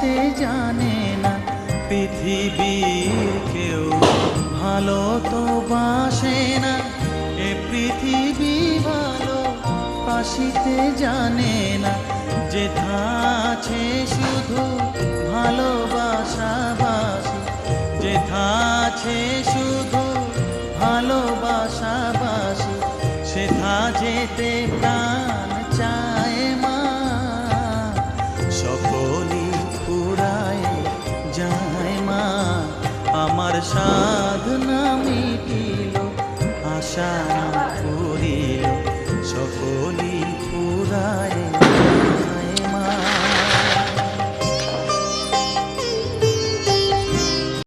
আসিতে জানে না। পৃথিবীর কেউ ভালো তো বাসে না, এ পৃথিবী ভালো আসিতে জানে না। যেথা আছে শুধু ভালোবাসাবাসি, যেথা আছে শুধু ভালোবাসাবাসি, সেথা যেতে প্রাণ চায় মা। সকলই ফুরায় যায় মা, আমার সাধনা মিটিল, আশা ফুরিল, সকলই ফুরায়।